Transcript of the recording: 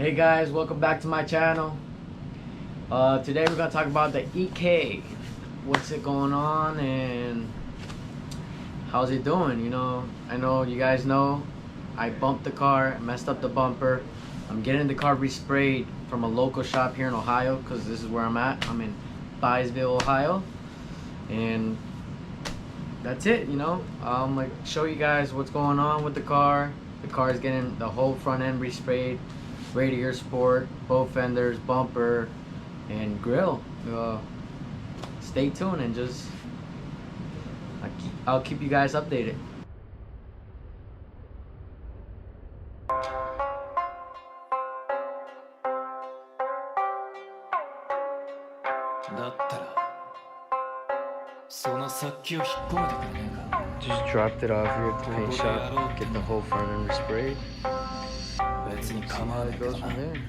Hey guys, welcome back to my channel. Today we're gonna talk about the EK. What's it going on and how's it doing? I know you guys know I bumped the car, messed up the bumper. I'm getting the car resprayed from a local shop here in Ohio because this is where I'm at. I'm in Byesville, Ohio, and that's it. I'm like show you guys what's going on with the car. The car is getting the whole front end resprayed. Radiator sport, both fenders, bumper, and grill. Stay tuned and I'll keep you guys updated. だったらその先を引っ込めてくれねえか Just dropped it off here at the paint shop. Get the whole front end resprayed. 別に構わ How ね it えけど goes な from there.